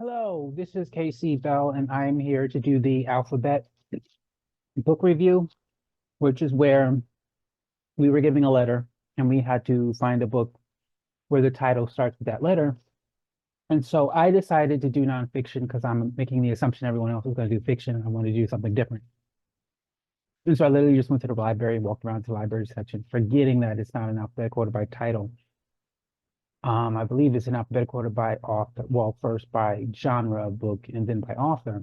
Hello, this is Casey Bell, and I'm here to do the Alphabet book review, which is where we were giving a letter and we had to find a book where the title starts with that letter. And so I decided to do nonfiction because I'm making the assumption everyone else is going to do fiction and I want to do something different. And so I literally just went to the library, walked around to the library section, forgetting that it's not an alphabetical order by title. I believe it's an alphabetical order by author, well, first by genre of book and then by author.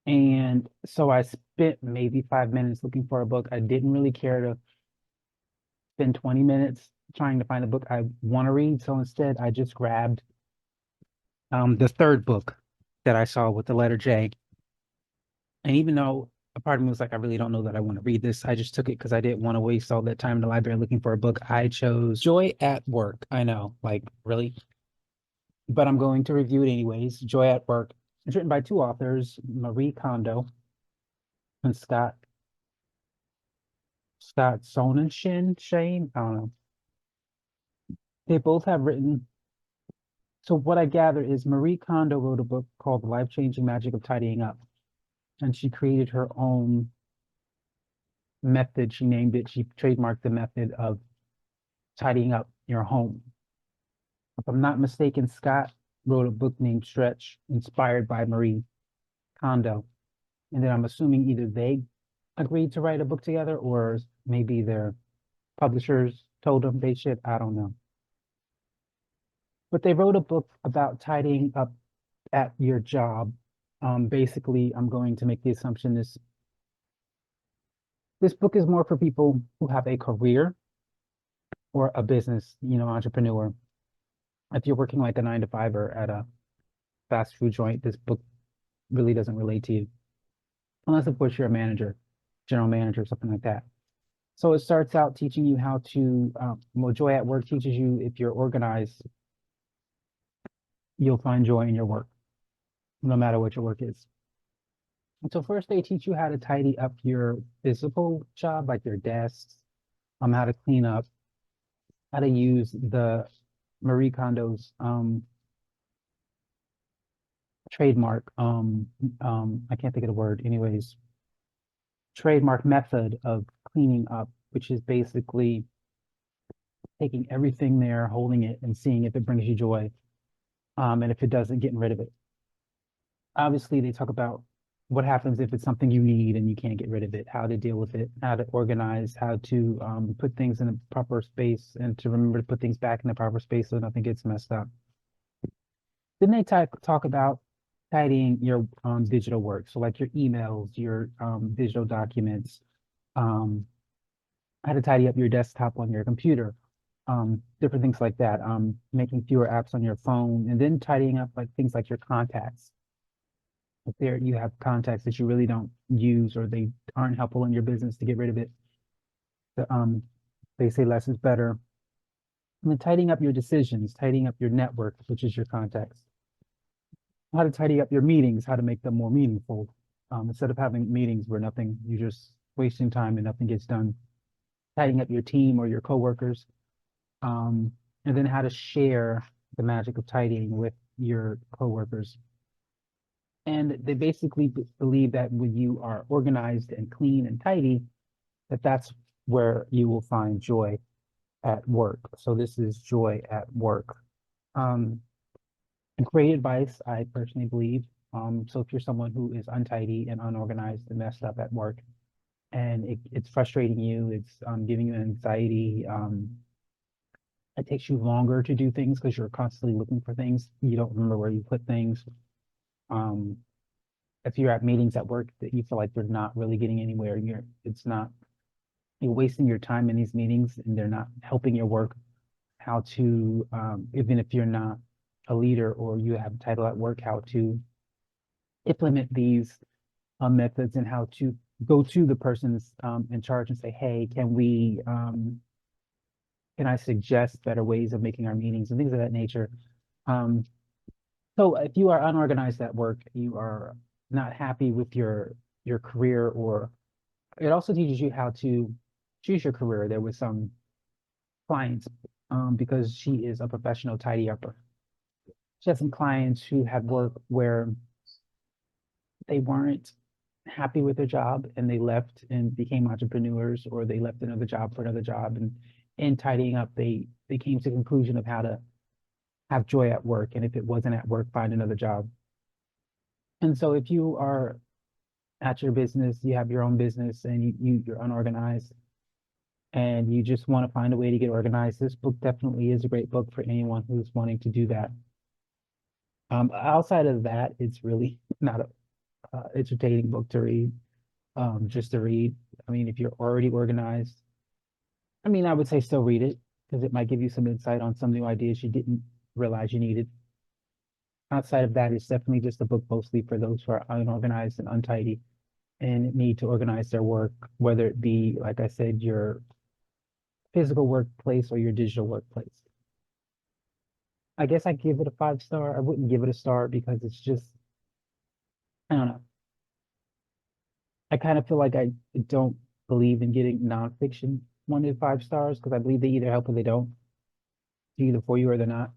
And so I spent maybe 5 minutes looking for a book. I didn't really care to spend 20 minutes trying to find a book I want to read. So instead, I just grabbed the third book that I saw with the letter J. And even though a part of me was like, I really don't know that I want to read this, I just took it because I didn't want to waste all that time in the library looking for a book. I chose Joy at Work. I know, like, really? But I'm going to review it anyways. Joy at Work. It's written by two authors, Marie Kondo and Scott Sonenshein. I don't know. They both have written. So what I gather is Marie Kondo wrote a book called The Life-Changing Magic of Tidying Up. And she created her own method. She named it, she trademarked the method of tidying up your home. If I'm not mistaken, Scott wrote a book named Stretch, inspired by Marie Kondo. And then I'm assuming either they agreed to write a book together or maybe their publishers told them they should. I don't know. But they wrote a book about tidying up at your job. Basically, I'm going to make the assumption this book is more for people who have a career or a business, entrepreneur. If you're working like a 9 to 5 or at a fast food joint, this book really doesn't relate to you. Unless, of course, you're a manager, general manager, something like that. So it starts out teaching you how to, well, Joy at Work teaches you if you're organized, you'll find joy in your work, no matter what your work is. And so first they teach you how to tidy up your physical job, like your desks, how to clean up, how to use the Marie Kondo's trademark, I can't think of the word, anyways, trademark method of cleaning up, which is basically taking everything there, holding it, and seeing if it brings you joy. And if it doesn't, getting rid of it. Obviously, they talk about what happens if it's something you need and you can't get rid of it, how to deal with it, how to organize, how to put things in the proper space, and to remember to put things back in the proper space so nothing gets messed up. Then they talk about tidying your digital work. So like your emails, your digital documents, um, how to tidy up your desktop on your computer, different things like that, making fewer apps on your phone, and then tidying up like things like your contacts. If there you have contacts that you really don't use or they aren't helpful in your business, to get rid of it. They say less is better. And then tidying up your decisions, tidying up your network, which is your contacts. How to tidy up your meetings, how to make them more meaningful. Instead of having meetings where you're just wasting time and nothing gets done. Tidying up your team or your coworkers. And then how to share the magic of tidying with your coworkers. And they basically believe that when you are organized and clean and tidy, that's where you will find joy at work. So this is Joy at Work. And great advice, I personally believe. So if you're someone who is untidy and unorganized and messed up at work, and it's frustrating you, it's giving you anxiety, it takes you longer to do things because you're constantly looking for things. You don't remember where you put things. Um, if you're at meetings at work that you feel like they're not really getting anywhere, you're wasting your time in these meetings and they're not helping your work, how to, even if you're not a leader or you have a title at work, how to implement these methods and how to go to the persons in charge and say, hey, can I suggest better ways of making our meetings and things of that nature. So if you are unorganized at work, you are not happy with your career, or it also teaches you how to choose your career. There was some clients, because she is a professional tidy upper. She had some clients who had work where they weren't happy with their job and they left and became entrepreneurs, or they left another job for another job, and in tidying up they came to the conclusion of how to have joy at work, and if it wasn't at work, find another job. And so if you are at your business, you have your own business, and you're unorganized and you just want to find a way to get organized, this book definitely is a great book for anyone who's wanting to do that. Outside of that, it's really not a entertaining book to read, just to read. I mean, if you're already organized, I mean, I would say still read it because it might give you some insight on some new ideas you didn't realize you needed. Outside of that, it's definitely just a book mostly for those who are unorganized and untidy and need to organize their work, whether it be, like I said, your physical workplace or your digital workplace. I guess I give it a 5 star. I wouldn't give it a star because it's just, I don't know. I kind of feel like I don't believe in getting nonfiction 1 to 5 stars because I believe they either help or they don't. They're either for you or they're not.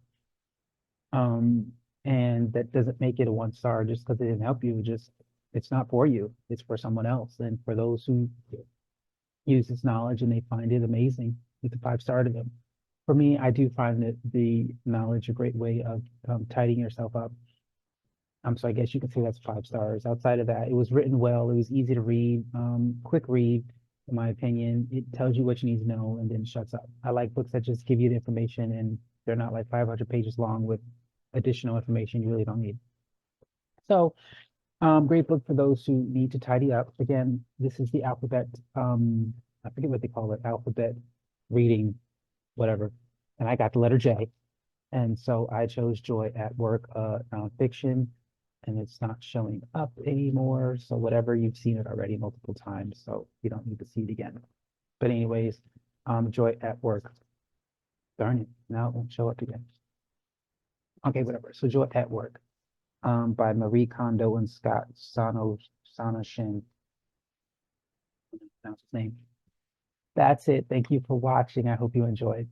Um, and that doesn't make it a 1 star just because it didn't help you. Just it's not for you. It's for someone else. And for those who use this knowledge and they find it amazing, it's a 5 star to them. For me, I do find that the knowledge a great way of tidying yourself up. So I guess you could say that's 5 stars. Outside of that, it was written well. It was easy to read, quick read, in my opinion. It tells you what you need to know and then shuts up. I like books that just give you the information and they're not like 500 pages long with additional information you really don't need. So, great book for those who need to tidy up. Again, this is the alphabet, I forget what they call it, alphabet reading, whatever. And I got the letter J. And so I chose Joy at Work, nonfiction, and it's not showing up anymore. So whatever, you've seen it already multiple times, so you don't need to see it again. But anyways, Joy at Work. Darn it, now it won't show up again. Okay, whatever. So Joy at Work, by Marie Kondo and Scott Sonenshein. That's his name. That's it. Thank you for watching. I hope you enjoyed.